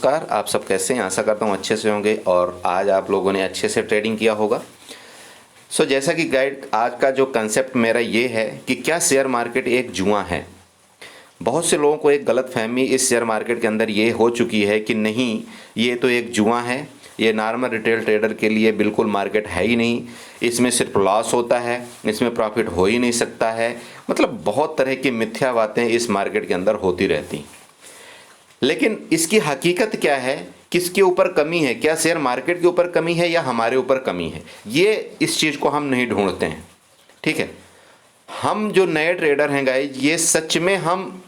नमस्कार, आप सब कैसे हैं? आशा करता हूँ अच्छे से होंगे और आज आप लोगों ने अच्छे से ट्रेडिंग किया होगा। जैसा कि गाइड आज का जो कंसेप्ट मेरा ये है कि क्या शेयर मार्केट एक जुआ है। बहुत से लोगों को एक गलतफहमी इस शेयर मार्केट के अंदर ये हो चुकी है कि नहीं, ये तो एक जुआ है, ये नॉर्मल रिटेल ट्रेडर के लिए बिल्कुल मार्केट है ही नहीं, इसमें सिर्फ लॉस होता है, इसमें प्रॉफिट हो ही नहीं सकता है। मतलब बहुत तरह की मिथ्या बातें इस मार्केट के अंदर होती रहती। लेकिन इसकी हकीकत क्या है, किसके ऊपर कमी है? क्या शेयर मार्केट के ऊपर कमी है या हमारे ऊपर कमी है? ये इस चीज़ को हम नहीं ढूंढते हैं। ठीक है, हम जो नए ट्रेडर हैं गाइज, ये सच में हम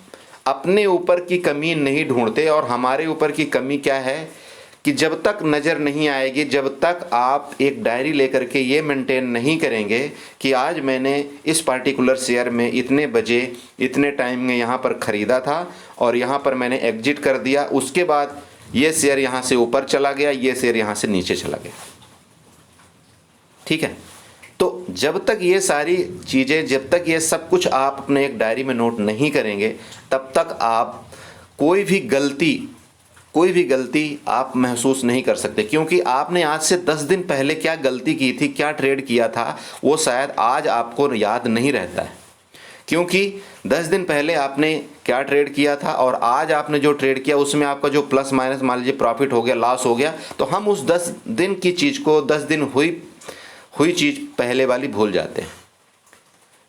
अपने ऊपर की कमी नहीं ढूंढते। और हमारे ऊपर की कमी क्या है कि जब तक नज़र नहीं आएगी, जब तक आप एक डायरी लेकर के ये मेंटेन नहीं करेंगे कि आज मैंने इस पार्टिकुलर शेयर में इतने बजे इतने टाइम में यहाँ पर ख़रीदा था और यहाँ पर मैंने एग्जिट कर दिया, उसके बाद ये शेयर यहाँ से ऊपर चला गया, ये शेयर यहाँ से नीचे चला गया। ठीक है, तो जब तक ये सारी चीज़ें, जब तक ये सब कुछ आप अपने एक डायरी में नोट नहीं करेंगे, तब तक आप कोई भी गलती आप महसूस नहीं कर सकते। क्योंकि आपने आज से 10 दिन पहले क्या गलती की थी, क्या ट्रेड किया था, वो शायद आज आपको याद नहीं रहता है। क्योंकि 10 दिन पहले आपने क्या ट्रेड किया था और आज आपने जो ट्रेड किया उसमें आपका जो प्लस माइनस मान लीजिए प्रॉफिट हो गया, लॉस हो गया, तो हम उस 10 दिन की चीज़ को, 10 दिन हुई चीज़ पहले वाली भूल जाते हैं।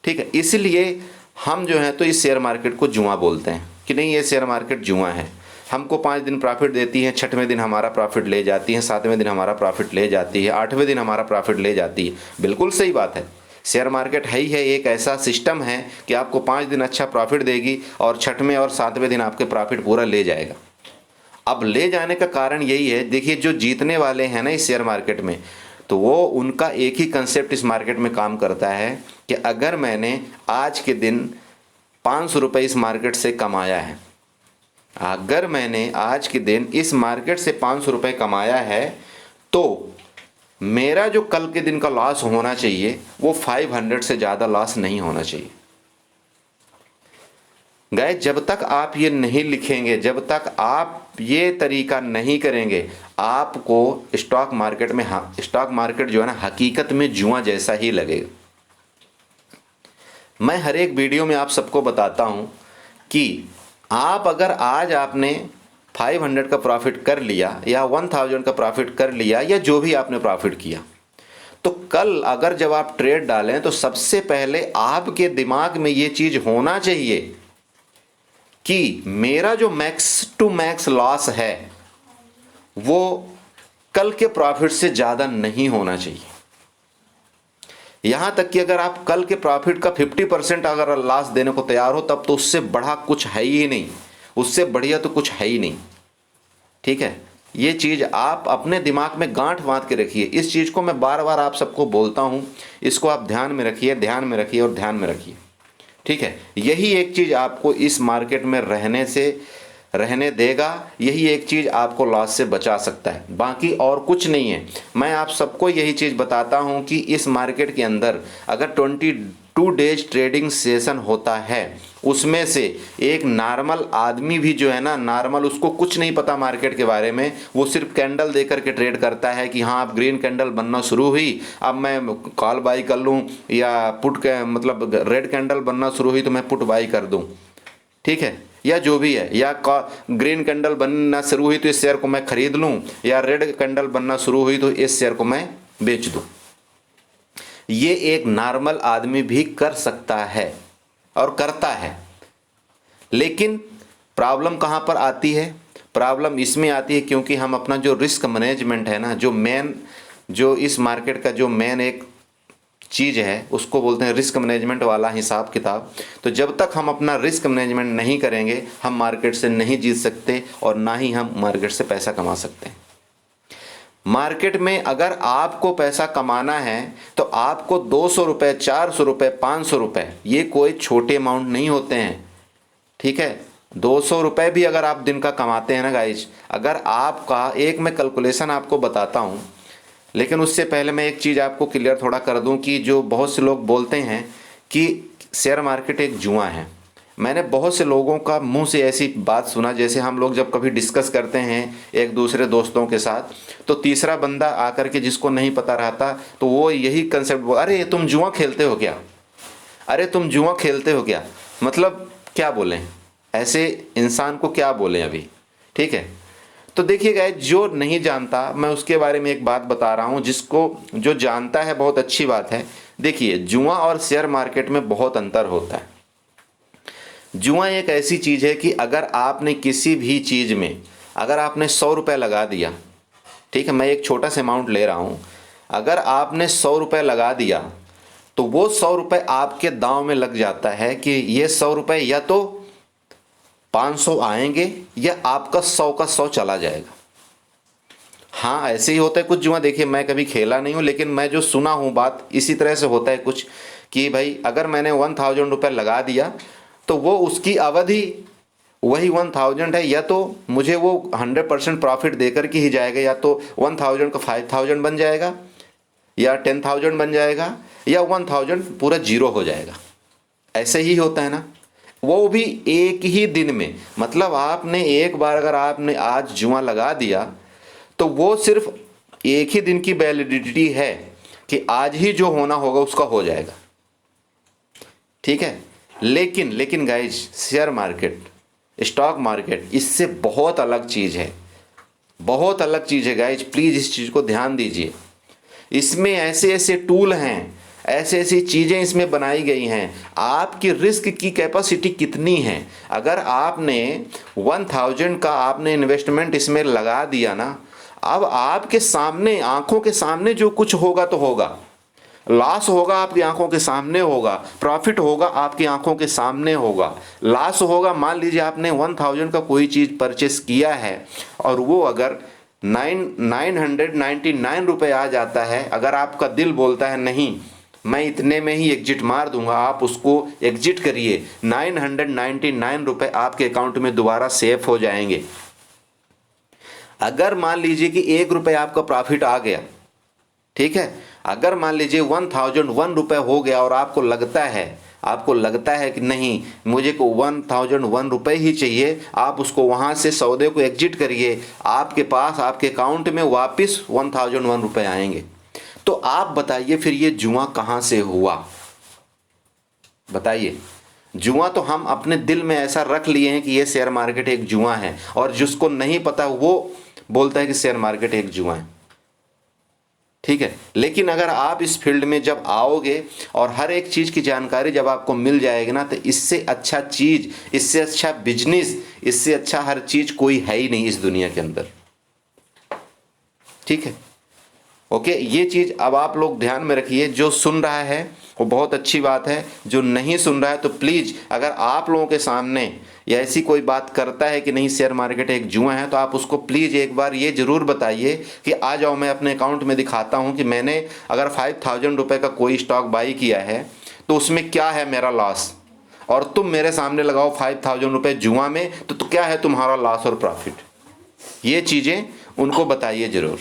ठीक है, इसलिए हम जो है तो इस शेयर मार्केट को जुआ बोलते हैं कि नहीं, ये शेयर मार्केट जुआ है। हमको 5 दिन प्रॉफिट देती है, 6वें दिन हमारा प्रॉफिट ले जाती है, 7वें दिन हमारा प्रॉफिट ले जाती है, 8वें दिन हमारा प्रॉफिट ले जाती है। बिल्कुल सही बात है, शेयर मार्केट है ही है, एक ऐसा सिस्टम है कि आपको 5 दिन अच्छा प्रॉफिट देगी और 6वें और 7वें दिन आपके प्रॉफिट पूरा ले जाएगा। अब ले जाने का कारण यही है, देखिए जो जीतने वाले हैं ना इस शेयर मार्केट में, तो वो उनका एक ही कंसेप्ट इस मार्केट में काम करता है कि अगर मैंने आज के दिन 500 रुपये इस मार्केट से कमाया है, अगर मैंने आज के दिन इस मार्केट से 500 रुपये कमाया है, तो मेरा जो कल के दिन का लॉस होना चाहिए वो 500 से ज़्यादा लॉस नहीं होना चाहिए। गाइस, जब तक आप ये नहीं लिखेंगे, जब तक आप ये तरीका नहीं करेंगे, आपको स्टॉक मार्केट में, स्टॉक मार्केट जो है ना, हकीकत में जुआ जैसा ही लगेगा। मैं हर एक वीडियो में आप सबको बताता हूं कि आप अगर आज आपने 500 का प्रॉफिट कर लिया या 1000 का प्रॉफिट कर लिया या जो भी आपने प्रॉफिट किया, तो कल अगर जब आप ट्रेड डालें तो सबसे पहले आपके दिमाग में ये चीज़ होना चाहिए कि मेरा जो मैक्स टू मैक्स लॉस है वो कल के प्रॉफिट से ज़्यादा नहीं होना चाहिए। यहां तक कि अगर आप कल के प्रॉफिट का 50% अगर लॉस देने को तैयार हो, तब तो उससे बढ़ा कुछ है ही नहीं, उससे बढ़िया तो कुछ है ही नहीं। ठीक है, ये चीज़ आप अपने दिमाग में गांठ बांध के रखिए। इस चीज़ को मैं बार बार आप सबको बोलता हूं, इसको आप ध्यान में रखिए, ध्यान में रखिए और ध्यान में रखिए। ठीक है, यही एक चीज़ आपको इस मार्केट में रहने देगा, यही एक चीज़ आपको लॉस से बचा सकता है, बाकी और कुछ नहीं है। मैं आप सबको यही चीज़ बताता हूं कि इस मार्केट के अंदर अगर 22 डेज ट्रेडिंग सेशन होता है, उसमें से एक नॉर्मल आदमी भी जो है ना, नॉर्मल, उसको कुछ नहीं पता मार्केट के बारे में, वो सिर्फ कैंडल दे करके ट्रेड करता है कि हाँ अब ग्रीन कैंडल बनना शुरू हुई, अब मैं कॉल बाई कर लूँ, या पुट के मतलब रेड कैंडल बनना शुरू हुई तो मैं पुट बाई कर दूँ। ठीक है, या जो भी है, या ग्रीन कैंडल बनना शुरू हुई तो इस शेयर को मैं खरीद लूं, या रेड कैंडल बनना शुरू हुई तो इस शेयर को मैं बेच दूं। ये एक नॉर्मल आदमी भी कर सकता है और करता है। लेकिन प्रॉब्लम कहां पर आती है? प्रॉब्लम इसमें आती है क्योंकि हम अपना जो रिस्क मैनेजमेंट है ना, जो इस मार्केट का जो मेन एक चीज़ है, उसको बोलते हैं रिस्क मैनेजमेंट वाला हिसाब किताब। तो जब तक हम अपना रिस्क मैनेजमेंट नहीं करेंगे, हम मार्केट से नहीं जीत सकते और ना ही हम मार्केट से पैसा कमा सकते हैं। मार्केट में अगर आपको पैसा कमाना है तो आपको 200 रुपये, 400 रुपये, 500 रुपये, ये कोई छोटे अमाउंट नहीं होते हैं। ठीक है, 200 रुपये भी अगर आप दिन का कमाते हैं ना गाइज, अगर आपका एक मैं कैलकुलेशन आपको बताता हूँ, लेकिन उससे पहले मैं एक चीज़ आपको क्लियर थोड़ा कर दूं कि जो बहुत से लोग बोलते हैं कि शेयर मार्केट एक जुआ है। मैंने बहुत से लोगों का मुंह से ऐसी बात सुना, जैसे हम लोग जब कभी डिस्कस करते हैं एक दूसरे दोस्तों के साथ, तो तीसरा बंदा आकर के जिसको नहीं पता रहता तो वो यही कंसेप्ट, अरे तुम जुआ खेलते हो क्या, अरे तुम जुआ खेलते हो क्या। मतलब क्या बोलें, ऐसे इंसान को क्या बोलें अभी। ठीक है, तो देखिए गाइस, जो नहीं जानता मैं उसके बारे में एक बात बता रहा हूँ, जिसको जो जानता है बहुत अच्छी बात है। देखिए, जुआ और शेयर मार्केट में बहुत अंतर होता है। जुआ एक ऐसी चीज़ है कि अगर आपने किसी भी चीज़ में, अगर आपने 100 रुपये लगा दिया, ठीक है, मैं एक छोटा सा अमाउंट ले रहा हूँ, अगर आपने 100 रुपये लगा दिया तो वो 100 रुपये आपके दांव में लग जाता है कि ये 100 रुपये या तो 500 आएंगे या आपका 100 का 100 चला जाएगा। हाँ, ऐसे ही होता है कुछ जुआ। देखिए, मैं कभी खेला नहीं हूँ, लेकिन मैं जो सुना हूँ बात इसी तरह से होता है कुछ, कि भाई अगर मैंने 1000 रुपये लगा दिया तो वो उसकी अवधि वही 1000 है, या तो मुझे वो 100% प्रॉफिट देकर के ही जाएगा, या तो 1000 का 5000 बन जाएगा, या 10,000 बन जाएगा, या 1000 पूरा जीरो हो जाएगा। ऐसे ही होता है ना, वो भी एक ही दिन में। मतलब आपने एक बार अगर आपने आज जुआ लगा दिया तो वो सिर्फ एक ही दिन की वैलिडिटी है कि आज ही जो होना होगा उसका हो जाएगा। ठीक है, लेकिन guys, share market, stock market इससे बहुत अलग चीज़ है, बहुत अलग चीज़ है गाइज। प्लीज़ इस चीज़ को ध्यान दीजिए। इसमें ऐसे ऐसे टूल हैं, ऐसे ऐसी चीज़ें इसमें बनाई गई हैं। आपकी रिस्क की कैपेसिटी कितनी है, अगर आपने 1000 का आपने इन्वेस्टमेंट इसमें लगा दिया ना, अब आपके सामने, आंखों के सामने जो कुछ होगा तो होगा, लॉस होगा आपकी आंखों के सामने होगा, प्रॉफिट होगा आपकी आंखों के सामने होगा। लॉस होगा, मान लीजिए आपने 1000 का कोई चीज़ परचेस किया है और वो अगर 999 रुपये आ जाता है, अगर आपका दिल बोलता है नहीं मैं इतने में ही एग्जिट मार दूंगा, आप उसको एग्जिट करिए, 999 रुपये आपके अकाउंट में दोबारा सेफ हो जाएंगे। अगर मान लीजिए कि 1 रुपये आपका प्रॉफिट आ गया, ठीक है, अगर मान लीजिए 1001 रुपये हो गया और आपको लगता है कि नहीं मुझे को 1001 रुपये ही चाहिए, आप उसको वहाँ से सौदे को एग्जिट करिए, आपके पास आपके अकाउंट में वापस 1001 रुपये आएंगे। तो आप बताइए फिर ये जुआ कहाँ से हुआ, बताइए। जुआ तो हम अपने दिल में ऐसा रख लिए हैं कि ये शेयर मार्केट एक जुआ है, और जिसको नहीं पता वो बोलता है कि शेयर मार्केट एक जुआ है। ठीक है, लेकिन अगर आप इस फील्ड में जब आओगे और हर एक चीज़ की जानकारी जब आपको मिल जाएगी ना, तो इससे अच्छा चीज़, इससे अच्छा बिजनेस, इससे अच्छा हर चीज़ कोई है ही नहीं इस दुनिया के अंदर। ठीक है, ओके, ये चीज़ अब आप लोग ध्यान में रखिए। जो सुन रहा है वो बहुत अच्छी बात है, जो नहीं सुन रहा है तो प्लीज़, अगर आप लोगों के सामने या ऐसी कोई बात करता है कि नहीं शेयर मार्केट एक जुआ है, तो आप उसको प्लीज़ एक बार ये ज़रूर बताइए कि आ जाओ, मैं अपने अकाउंट में दिखाता हूँ कि मैंने अगर 5000 रुपये का कोई स्टॉक बाई किया है तो उसमें क्या है मेरा लॉस, और तुम मेरे सामने लगाओ 5000 रुपये जुआ में, तो क्या है तुम्हारा लॉस और प्रॉफिट। ये चीज़ें उनको बताइए ज़रूर।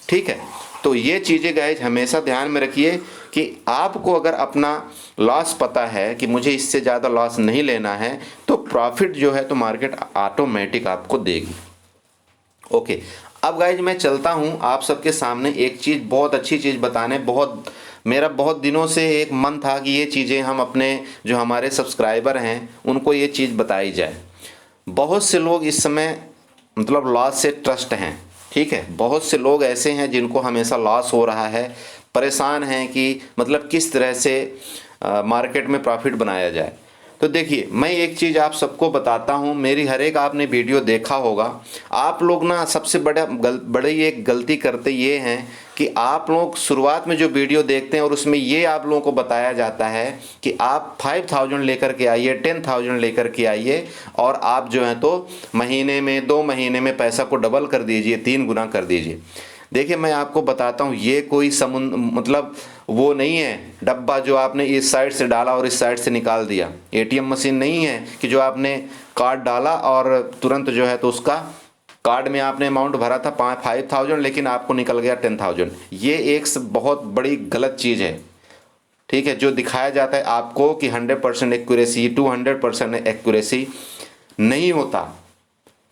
ठीक है, तो ये चीज़ें गाइज हमेशा ध्यान में रखिए कि आपको अगर अपना लॉस पता है कि मुझे इससे ज़्यादा लॉस नहीं लेना है, तो प्रॉफिट जो है तो मार्केट ऑटोमेटिक आपको देगी। ओके, अब गाइज मैं चलता हूँ आप सबके सामने एक चीज़, बहुत अच्छी चीज़ बताने। मेरा बहुत दिनों से एक मन था कि ये चीज़ें हम अपने जो हमारे सब्सक्राइबर हैं उनको ये चीज़ बताई जाए। बहुत से लोग इस समय मतलब लॉस से ट्रस्ट हैं। ठीक है, बहुत से लोग ऐसे हैं जिनको हमेशा लॉस हो रहा है, परेशान हैं कि मतलब किस तरह से मार्केट में प्रॉफिट बनाया जाए। तो देखिए, मैं एक चीज़ आप सबको बताता हूँ, मेरी हर एक आपने वीडियो देखा होगा। आप लोग ना सबसे बड़ी एक गलती करते ये हैं कि आप लोग शुरुआत में जो वीडियो देखते हैं और उसमें ये आप लोगों को बताया जाता है कि आप 5000 लेकर के आइए, 10,000 लेकर के आइए, और आप जो है तो महीने में 2 महीने में पैसा को डबल कर दीजिए, 3 गुना कर दीजिए। देखिए, मैं आपको बताता हूँ, ये कोई मतलब वो नहीं है डब्बा जो आपने इस साइड से डाला और इस साइड से निकाल दिया। एटीएम मशीन नहीं है कि जो आपने कार्ड डाला और तुरंत जो है तो उसका कार्ड में आपने अमाउंट भरा था 5000 लेकिन आपको निकल गया 10,000। ये एक बहुत बड़ी गलत चीज़ है। ठीक है, जो दिखाया जाता है आपको कि 100% एक्यूरेसी, 200% एक्यूरेसी, नहीं होता,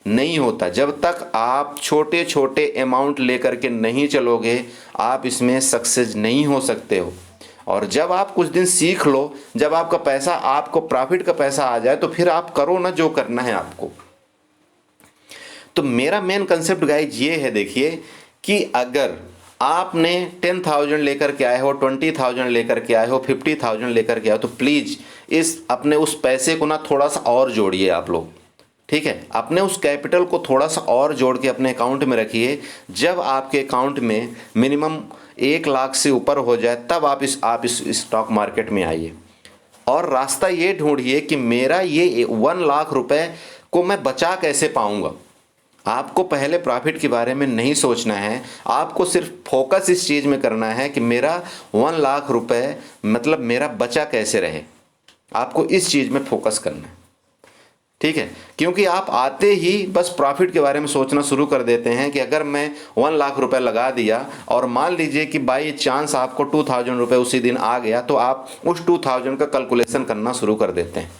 नहीं होता। जब तक आप छोटे छोटे अमाउंट लेकर के नहीं चलोगे, आप इसमें सक्सेस नहीं हो सकते हो। और जब आप कुछ दिन सीख लो, जब आपका पैसा, आपको प्रॉफिट का पैसा आ जाए, तो फिर आप करो ना जो करना है आपको। तो मेरा मेन कंसेप्ट गाइज ये है, देखिए कि अगर आपने 10,000 लेकर के आए हो, 20,000 लेकर के आए हो, 50,000 लेकर के आए हो, तो प्लीज़ इस अपने उस पैसे को ना थोड़ा सा और जोड़िए आप लोग, ठीक है। अपने उस कैपिटल को थोड़ा सा और जोड़ के अपने अकाउंट में रखिए। जब आपके अकाउंट में मिनिमम 1 लाख से ऊपर हो जाए, तब आप इस स्टॉक मार्केट में आइए। और रास्ता ये ढूंढिए कि मेरा ये 1 लाख रुपए को मैं बचा कैसे पाऊंगा। आपको पहले प्रॉफिट के बारे में नहीं सोचना है, आपको सिर्फ फोकस इस चीज़ में करना है कि मेरा 1 लाख रुपए मतलब मेरा बचा कैसे रहे। आपको इस चीज़ में फोकस करना है, ठीक है। क्योंकि आप आते ही बस प्रॉफिट के बारे में सोचना शुरू कर देते हैं कि अगर मैं 1 लाख रुपए लगा दिया और मान लीजिए कि बाई चांस आपको 2,000 रुपये उसी दिन आ गया, तो आप उस 2,000 का कैलकुलेशन करना शुरू कर देते हैं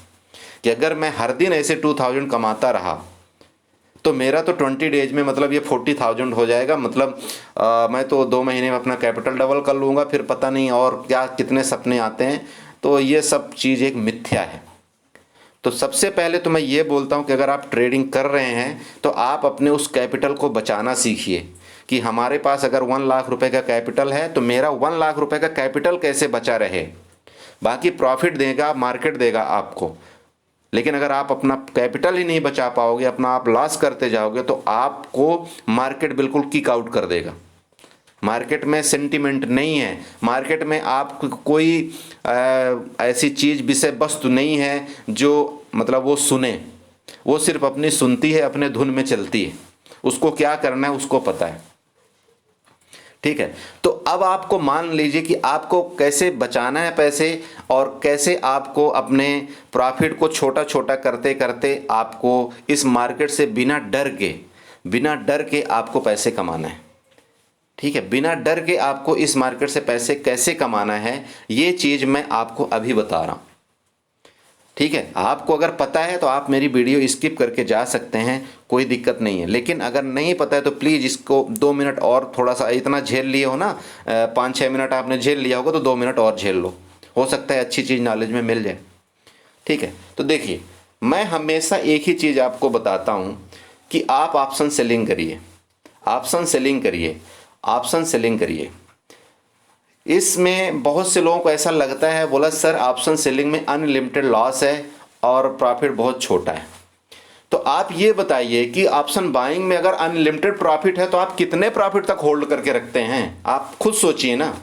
कि अगर मैं हर दिन ऐसे 2,000 कमाता रहा तो मेरा तो 20 डेज में मतलब ये 40,000 हो जाएगा। मतलब मैं तो 2 महीने में अपना कैपिटल डबल कर लूँगा, फिर पता नहीं और क्या कितने सपने आते हैं। तो ये सब चीज़ एक मिथ्या है। तो सबसे पहले तो मैं ये बोलता हूँ कि अगर आप ट्रेडिंग कर रहे हैं तो आप अपने उस कैपिटल को बचाना सीखिए कि हमारे पास अगर 1 लाख रुपए का कैपिटल है तो मेरा 1 लाख रुपए का कैपिटल कैसे बचा रहे। बाकी प्रॉफिट देगा मार्केट देगा आपको, लेकिन अगर आप अपना कैपिटल ही नहीं बचा पाओगे, अपना आप लॉस करते जाओगे, तो आपको मार्केट बिल्कुल किक आउट कर देगा। मार्केट में सेंटिमेंट नहीं है, मार्केट में आप कोई ऐसी चीज़ विषय वस्तु नहीं है जो मतलब वो सुने, वो सिर्फ अपनी सुनती है, अपने धुन में चलती है, उसको क्या करना है उसको पता है, ठीक है। तो अब आपको मान लीजिए कि आपको कैसे बचाना है पैसे और कैसे आपको अपने प्रॉफिट को छोटा छोटा करते करते आपको इस मार्केट से बिना डर के आपको पैसे कमाना है, ठीक है। बिना डर के आपको इस मार्केट से पैसे कैसे कमाना है, ये चीज़ मैं आपको अभी बता रहा हूँ, ठीक है। आपको अगर पता है तो आप मेरी वीडियो स्किप करके जा सकते हैं, कोई दिक्कत नहीं है। लेकिन अगर नहीं पता है तो प्लीज़ इसको 2 मिनट और थोड़ा सा, इतना झेल लिए हो ना, 5-6 मिनट आपने झेल लिया होगा, तो 2 मिनट और झेल लो, हो सकता है अच्छी चीज़ नॉलेज में मिल जाए, ठीक है। तो देखिए, मैं हमेशा एक ही चीज़ आपको बताता हूँ कि आप ऑप्शन सेलिंग करिए, ऑप्शन सेलिंग करिए, ऑप्शन सेलिंग करिए। इसमें बहुत से लोगों को ऐसा लगता है, बोला सर ऑप्शन सेलिंग में अनलिमिटेड लॉस है और प्रॉफिट बहुत छोटा है। तो आप ये बताइए कि ऑप्शन बाइंग में अगर अनलिमिटेड प्रॉफिट है तो आप कितने प्रॉफिट तक होल्ड करके रखते हैं, आप खुद सोचिए ना।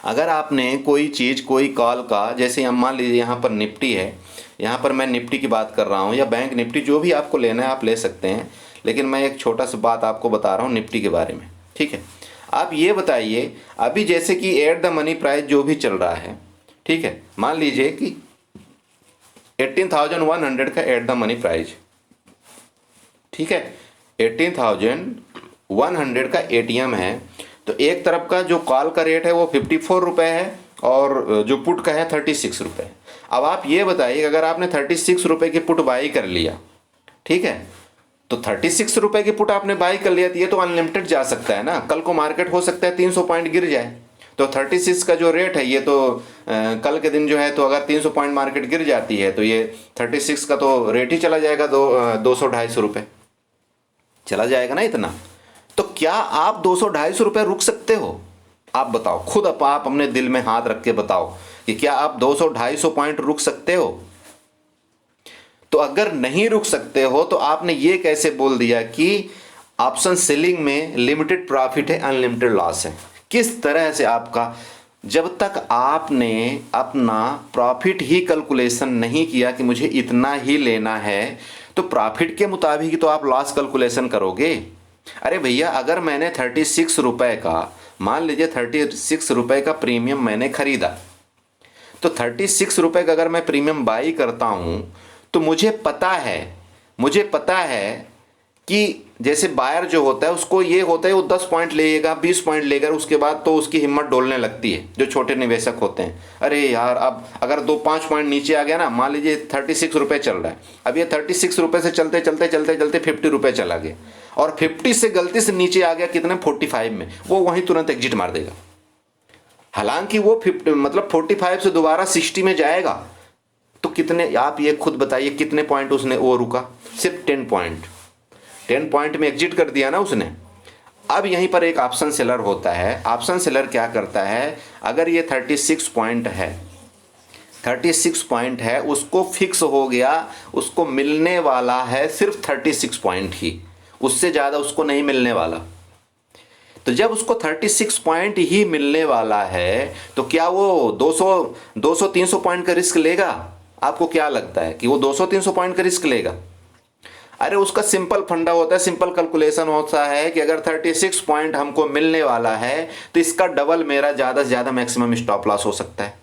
अगर आपने कोई चीज़, कोई कॉल का, जैसे हम मान लीजिए यहाँ पर निफ्टी है, यहाँ पर मैं निफ्टी की बात कर रहा हूँ, या बैंक निफ्टी, जो भी आपको लेना है आप ले सकते हैं, लेकिन मैं एक छोटा सा बात आपको बता रहा हूँ निफ्टी के बारे में, ठीक है। आप ये बताइए, अभी जैसे कि एट द मनी प्राइस जो भी चल रहा है, ठीक है, मान लीजिए कि 18,100 का एट द मनी प्राइस, ठीक है, 18,100 का एटीएम है। तो एक तरफ का जो कॉल का रेट है वो 54 रुपये है और जो पुट का है 36 रुपये। अब आप ये बताइए, अगर आपने 36 रुपये की पुट बाई कर लिया, ठीक है, तो 36 रुपये की पुट आपने बाई कर लिया, तो ये तो अनलिमिटेड जा सकता है ना। कल को मार्केट हो सकता है 300 पॉइंट गिर जाए, तो 36 का जो रेट है ये तो कल के दिन जो है, तो अगर 300 पॉइंट मार्केट गिर जाती है तो ये 36 का तो रेट ही चला जाएगा, 200-250 रुपये चला जाएगा ना इतना। तो क्या आप 200-250 रुपये रुक सकते हो? आप बताओ खुद, आप अपने दिल में हाथ रख के बताओ कि क्या आप 200-250 पॉइंट रुक सकते हो? तो अगर नहीं रुक सकते हो तो आपने ये कैसे बोल दिया कि ऑप्शन सेलिंग में लिमिटेड प्रॉफिट है, अनलिमिटेड लॉस है? किस तरह से आपका, जब तक आपने अपना प्रॉफिट ही कैलकुलेशन नहीं किया कि मुझे इतना ही लेना है, तो प्रॉफिट के मुताबिक तो आप लॉस कैलकुलेशन करोगे। अरे भैया, अगर मैंने 36 रुपये का, मान लीजिए 36 रुपये का प्रीमियम मैंने खरीदा, तो 36 रुपये का अगर मैं प्रीमियम बाई करता हूँ तो मुझे पता है कि जैसे बायर जो होता है उसको ये होता है वो 10 पॉइंट लेगा, 20 पॉइंट लेगा, उसके बाद तो उसकी हिम्मत डोलने लगती है। जो छोटे निवेशक होते हैं, अरे यार अब अगर 2-5 पॉइंट नीचे आ गया ना, मान लीजिए 36 रुपये चल रहा है, अब ये 36 रुपये से चलते चलते चलते चलते 50 रुपये चला गया, और 50 से गलती से नीचे आ गया कितने, 45 में, वो वहीं तुरंत एग्जिट मार देगा। हालांकि वो 50 मतलब 45 से दोबारा 60 में जाएगा, तो कितने, आप ये खुद बताइए कितने पॉइंट उसने वो रुका, सिर्फ 10 पॉइंट, 10 पॉइंट में एग्जिट कर दिया ना उसने। अब यहीं पर एक ऑप्शन सेलर होता है। ऑप्शन सेलर क्या करता है, अगर ये 36 पॉइंट है, 36 पॉइंट है, उसको फिक्स हो गया, उसको मिलने वाला है सिर्फ 36 पॉइंट ही, उससे ज़्यादा उसको नहीं मिलने वाला। तो जब उसको 36 पॉइंट ही मिलने वाला है, तो क्या वो 200-300 पॉइंट का रिस्क लेगा? आपको क्या लगता है कि वो 200-300 पॉइंट का रिस्क लेगा? अरे उसका सिंपल फंडा होता है, सिंपल कैलकुलेशन होता है कि अगर 36 पॉइंट हमको मिलने वाला है तो इसका डबल मेरा ज़्यादा से ज़्यादा मैक्सिमम स्टॉप लॉस हो सकता है।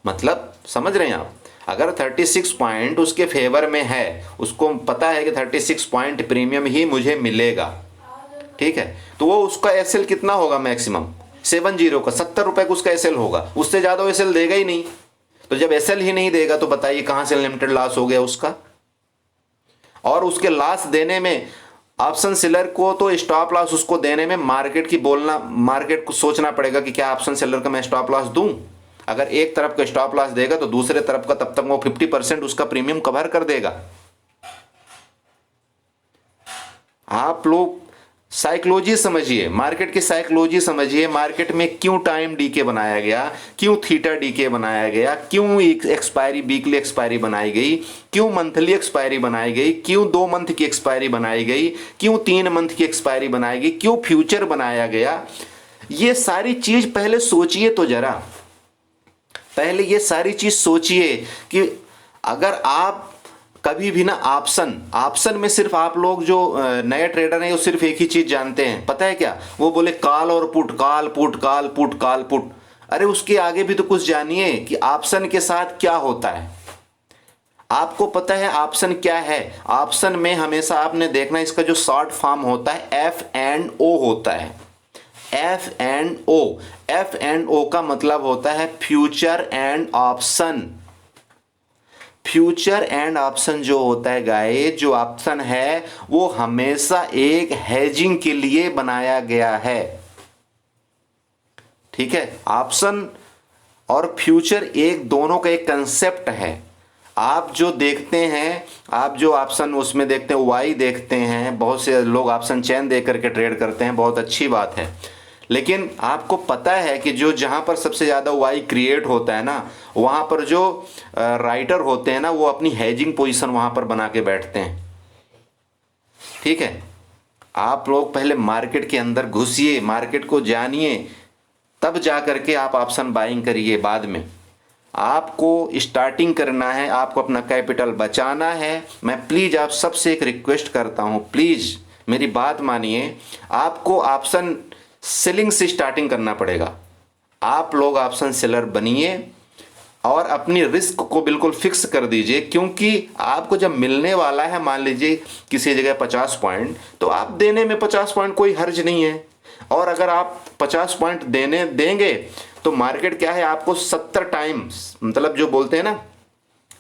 मतलब समझ रहे हैं आप, अगर 36 पॉइंट उसके फेवर में है, उसको पता है कि 36 पॉइंट प्रीमियम ही मुझे मिलेगा, ठीक है, तो वो उसका एसएल कितना होगा, मैक्सिमम 70 का 70 रुपये का उसका एसएल होगा, उससे ज़्यादा वो एसएल देगा ही नहीं। तो जब एसएल ही नहीं देगा तो बताइए कहाँ से लिमिटेड लॉस हो गया उसका। और उसके लॉस देने में ऑप्शन सेलर को तो स्टॉप लॉस उसको देने में मार्केट को सोचना पड़ेगा कि क्या ऑप्शन सेलर का मैं स्टॉप लॉस दूं। अगर एक तरफ का स्टॉप लॉस देगा तो दूसरे तरफ का तब तक वो 50% उसका प्रीमियम कवर कर देगा। आप लोग साइकोलॉजी समझिए, मार्केट की साइकोलॉजी समझिए, मार्केट में क्यों टाइम डीके बनाया गया, क्यों थीटा डीके बनाया गया, क्यों एक्सपायरी वीकली एक्सपायरी बनाई गई, क्यों मंथली एक्सपायरी बनाई गई, क्यों 2 मंथ की एक्सपायरी बनाई गई, क्यों 3 मंथ की एक्सपायरी बनाई गई, क्यों फ्यूचर बनाया गया। ये सारी चीज पहले सोचिए तो जरा, पहले ये सारी चीज सोचिए कि अगर आप कभी भी ना ऑप्शन में सिर्फ आप लोग जो नए ट्रेडर हैं वो सिर्फ एक ही चीज जानते हैं, पता है क्या, वो बोले कॉल और put, call put, call put, call put. अरे उसके आगे भी तो कुछ जानिए कि ऑप्शन के साथ क्या होता है। आपको पता है ऑप्शन क्या है? ऑप्शन में हमेशा आपने देखना इसका जो शॉर्ट फॉर्म होता है F&O होता है। F&O का मतलब होता है future and option. Future and option जो होता है गाइस, जो ऑप्शन है वो हमेशा एक हेजिंग के लिए बनाया गया है, ठीक है। ऑप्शन और फ्यूचर एक दोनों का एक कंसेप्ट है। आप जो देखते हैं, आप जो ऑप्शन उसमें देखते हैं, वाई देखते हैं, बहुत से लोग ऑप्शन चेन देख करके ट्रेड करते हैं, बहुत अच्छी बात है। लेकिन आपको पता है कि जो जहाँ पर सबसे ज़्यादा वाई क्रिएट होता है ना, वहाँ पर जो राइटर होते हैं ना, वो अपनी हेजिंग पोजीशन वहाँ पर बना के बैठते हैं, ठीक है। आप लोग पहले मार्केट के अंदर घुसिए, मार्केट को जानिए, तब जा करके आप ऑप्शन बाइंग करिए। बाद में आपको स्टार्टिंग करना है, आपको अपना कैपिटल बचाना है। मैं प्लीज़ आप सबसे एक रिक्वेस्ट करता हूँ, प्लीज़ मेरी बात मानिए, आपको ऑप्शन सेलिंग से स्टार्टिंग करना पड़ेगा। आप लोग ऑप्शन सेलर बनिए और अपनी रिस्क को बिल्कुल फिक्स कर दीजिए, क्योंकि आपको जब मिलने वाला है, मान लीजिए किसी जगह 50 पॉइंट, तो आप देने में 50 पॉइंट कोई हर्ज नहीं है। और अगर आप 50 पॉइंट देने देंगे तो मार्केट क्या है, आपको 70 टाइम्स, मतलब जो बोलते हैं ना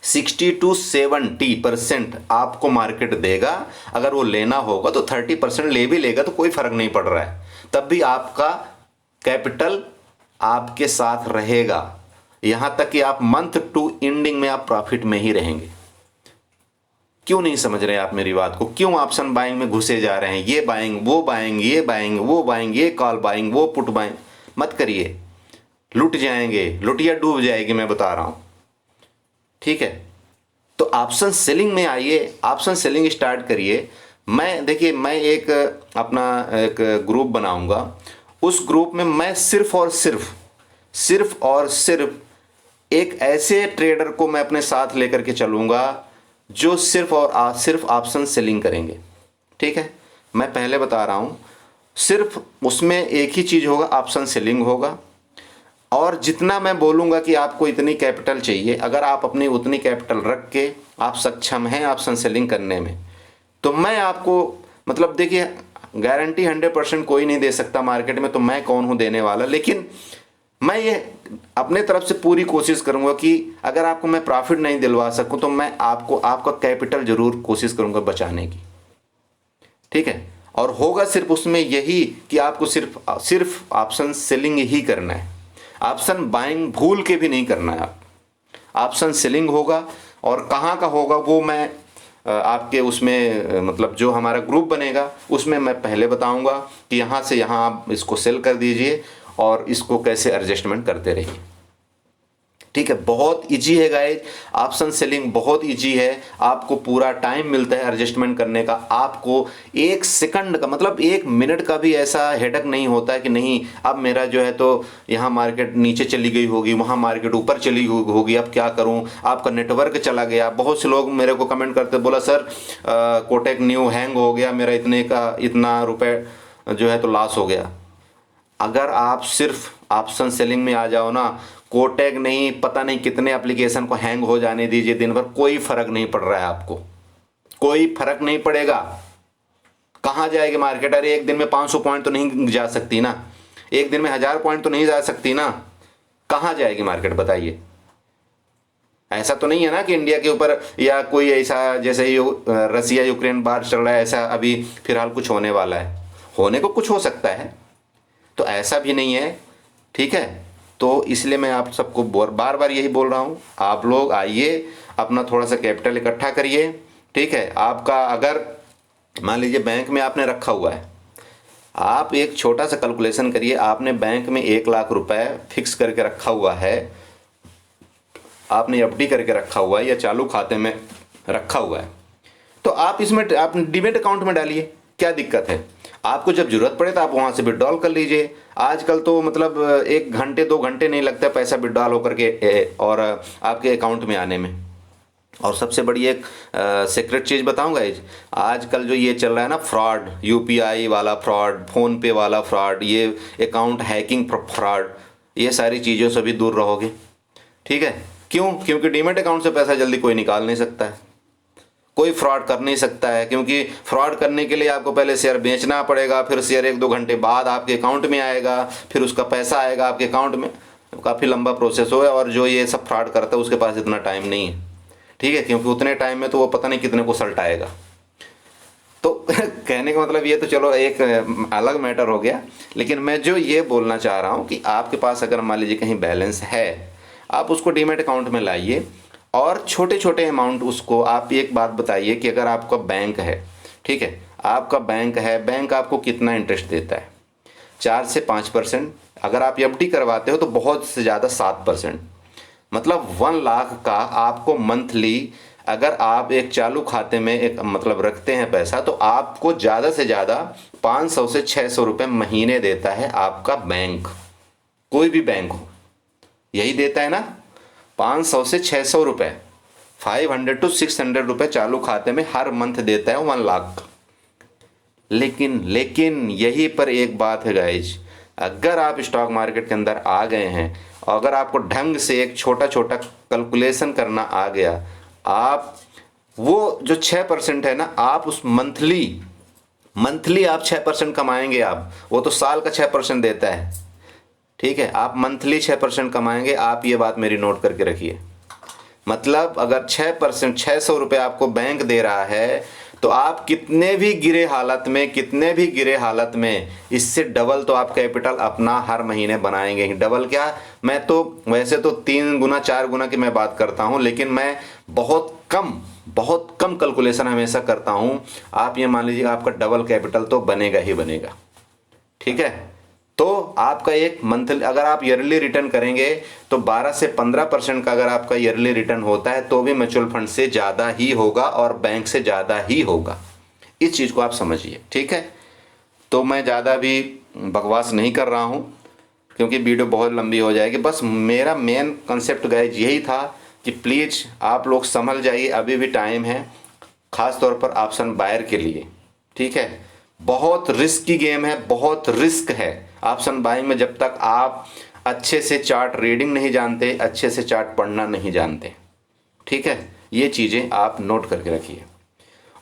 60-70% आपको मार्केट देगा। अगर वो लेना होगा तो 30% ले भी लेगा तो कोई फर्क नहीं पड़ रहा है, तब भी आपका कैपिटल आपके साथ रहेगा। यहां तक कि आप मंथ टू एंडिंग में आप प्रॉफिट में ही रहेंगे। क्यों नहीं समझ रहे आप मेरी बात को? क्यों ऑप्शन बाइंग में घुसे जा रहे हैं? ये बाइंग, वो बाइंग, ये बाइंग, वो बाइंग, ये कॉल बाइंग, वो पुट बाइंग मत करिए, लुट जाएंगे, लुटिया डूब जाएगी, मैं बता रहा हूं, ठीक है। तो ऑप्शन सेलिंग में आइए, ऑप्शन सेलिंग स्टार्ट करिए। देखिए मैं एक अपना एक ग्रुप बनाऊंगा, उस ग्रुप में मैं सिर्फ और सिर्फ एक ऐसे ट्रेडर को मैं अपने साथ लेकर के चलूंगा जो सिर्फ और सिर्फ ऑप्शन सेलिंग करेंगे, ठीक है। मैं पहले बता रहा हूं, सिर्फ उसमें एक ही चीज़ होगा, ऑप्शन सेलिंग होगा। और जितना मैं बोलूँगा कि आपको इतनी कैपिटल चाहिए, अगर आप अपनी उतनी कैपिटल रख के आप सक्षम हैं ऑप्शन सेलिंग करने में, तो मैं आपको मतलब देखिए गारंटी 100% कोई नहीं दे सकता मार्केट में, तो मैं कौन हूँ देने वाला, लेकिन मैं ये अपने तरफ से पूरी कोशिश करूंगा कि अगर आपको मैं प्रॉफिट नहीं दिलवा सकूं तो मैं आपको आपका कैपिटल जरूर कोशिश करूंगा बचाने की, ठीक है। और होगा सिर्फ उसमें यही कि आपको सिर्फ सिर्फ ऑप्शन सेलिंग ही करना है, ऑप्शन बाइंग भूल के भी नहीं करना है। आप ऑप्शन सेलिंग होगा, और कहाँ का होगा वो मैं आपके उसमें मतलब जो हमारा ग्रुप बनेगा उसमें मैं पहले बताऊंगा कि यहाँ से यहाँ आप इसको सेल कर दीजिए और इसको कैसे एडजस्टमेंट करते रहिए, ठीक है। बहुत इजी है गाइज, ऑप्शन सेलिंग बहुत इजी है, आपको पूरा टाइम मिलता है एडजस्टमेंट करने का, आपको 1 सेकंड का मतलब 1 मिनट का भी ऐसा हेडक नहीं होता है कि नहीं अब मेरा जो है तो यहाँ मार्केट नीचे चली गई होगी, वहाँ मार्केट ऊपर चली होगी, अब क्या करूँ, आपका नेटवर्क चला गया। बहुत से लोग मेरे को कमेंट करते बोला सर कोटेक न्यू हैंग हो गया, मेरा इतने का इतना रुपए जो है तो लॉस हो गया। अगर आप सिर्फ ऑप्शन सेलिंग में आ जाओ ना, कोटेक नहीं पता नहीं कितने एप्लीकेशन को हैंग हो जाने दीजिए दिन भर, कोई फर्क नहीं पड़ रहा है आपको, कोई फर्क नहीं पड़ेगा। कहाँ जाएगी मार्केट? अरे एक दिन में 500 पॉइंट तो नहीं जा सकती ना, एक दिन में 1000 पॉइंट तो नहीं जा सकती ना, कहाँ जाएगी मार्केट बताइए। ऐसा तो नहीं है ना कि इंडिया के ऊपर या कोई ऐसा जैसे रसिया यूक्रेन बार चल रहा है ऐसा अभी फिलहाल कुछ होने वाला है, होने को कुछ हो सकता है, तो ऐसा भी नहीं है, ठीक है। तो इसलिए मैं आप सबको बार बार यही बोल रहा हूँ, आप लोग आइए अपना थोड़ा सा कैपिटल इकट्ठा करिए, ठीक है। आपका अगर मान लीजिए बैंक में आपने रखा हुआ है, आप एक छोटा सा कैलकुलेशन करिए, आपने बैंक में 1 लाख रुपए फिक्स करके रखा हुआ है, आपने एफडी करके रखा हुआ है या चालू खाते में रखा हुआ है, तो आप इसमें आप डीमैट अकाउंट में डालिए, क्या दिक्कत है। आपको जब जरूरत पड़े तो आप वहां से विड्रॉल कर लीजिए। आजकल तो मतलब 1 घंटे 2 घंटे नहीं लगता पैसा विड्रॉल होकर के और आपके अकाउंट में आने में। और सबसे बड़ी एक सीक्रेट चीज़ बताऊंगा, आजकल जो ये चल रहा है ना फ्रॉड, यूपीआई वाला फ्रॉड, फ़ोन पे वाला फ्रॉड, ये अकाउंट हैकिंग फ्रॉड, ये सारी चीज़ों से भी दूर रहोगे, ठीक है। क्यों? क्योंकि डीमैट अकाउंट से पैसा जल्दी कोई निकाल नहीं सकता है, कोई फ्रॉड कर नहीं सकता है, क्योंकि फ्रॉड करने के लिए आपको पहले शेयर बेचना पड़ेगा, फिर शेयर 1-2 घंटे बाद आपके अकाउंट में आएगा, फिर उसका पैसा आएगा आपके अकाउंट में, काफ़ी लंबा प्रोसेस हो है। और जो ये सब फ्रॉड करता है उसके पास इतना टाइम नहीं है, ठीक है, क्योंकि उतने टाइम में तो वो पता नहीं कितने को सल्टाएगा। तो कहने का मतलब ये तो चलो एक अलग मैटर हो गया, लेकिन मैं जो ये बोलना चाह रहा हूँ कि आपके पास अगर मान लीजिए कहीं बैलेंस है, आप उसको डीमैट अकाउंट में लाइए और छोटे छोटे अमाउंट उसको आप एक बात बताइए कि अगर आपका बैंक है, ठीक है, आपका बैंक है, बैंक आपको कितना इंटरेस्ट देता है? 4 से 5%। अगर आप एफडी करवाते हो तो बहुत से ज़्यादा 7%, मतलब 1 लाख का आपको मंथली अगर आप एक चालू खाते में एक मतलब रखते हैं पैसा, तो आपको ज़्यादा से ज़्यादा 500 से 600 रुपये महीने देता है आपका बैंक, कोई भी बैंक हो यही देता है ना, 500 से 600 रुपये, 500 to 600 रुपये चालू खाते में हर मंथ देता है 1 लाख। लेकिन यही पर एक बात है गाइज, अगर आप स्टॉक मार्केट के अंदर आ गए हैं और अगर आपको ढंग से एक छोटा छोटा कैलकुलेशन करना आ गया, आप वो जो 6% है ना, आप उस मंथली आप 6% कमाएंगे। आप वो तो साल का 6% देता है, ठीक है, आप मंथली 6% कमाएंगे। आप ये बात मेरी नोट करके रखिए, मतलब अगर 6% 600 रुपये आपको बैंक दे रहा है, तो आप कितने भी गिरे हालत में इससे डबल तो आप कैपिटल अपना हर महीने बनाएंगे ही। डबल क्या, मैं तो वैसे तो 3 गुना 4 गुना की मैं बात करता हूँ, लेकिन मैं बहुत कम कैलकुलेशन हमेशा करता हूँ। आप ये मान लीजिए आपका डबल कैपिटल तो बनेगा ही बनेगा, ठीक है। तो आपका एक मंथली अगर आप ईयरली रिटर्न करेंगे तो 12 से 15% का अगर आपका ईयरली रिटर्न होता है तो भी म्यूचुअल फंड से ज़्यादा ही होगा और बैंक से ज़्यादा ही होगा। इस चीज़ को आप समझिए, ठीक है। तो मैं ज़्यादा भी बकवास नहीं कर रहा हूँ क्योंकि वीडियो बहुत लंबी हो जाएगी। बस मेरा मेन कंसेप्ट गाइज यही था कि प्लीज़ आप लोग समझ जाइए, अभी भी टाइम है, ख़ास तौर पर ऑप्शन बायर के लिए, ठीक है। बहुत रिस्की गेम है, बहुत रिस्क है ऑप्शन बाइंग में, जब तक आप अच्छे से चार्ट रीडिंग नहीं जानते, अच्छे से चार्ट पढ़ना नहीं जानते, ठीक है। ये चीज़ें आप नोट करके रखिए।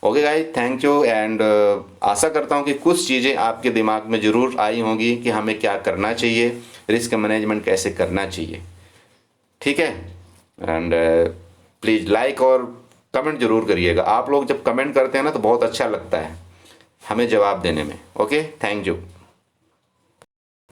Okay guys, thank you. And आशा करता हूँ कि कुछ चीज़ें आपके दिमाग में ज़रूर आई होंगी कि हमें क्या करना चाहिए, रिस्क मैनेजमेंट कैसे करना चाहिए। ठीक है। एंड प्लीज़ लाइक और कमेंट जरूर करिएगा। आप लोग जब कमेंट करते हैं ना तो बहुत अच्छा लगता है हमें जवाब देने में। Okay, thank you.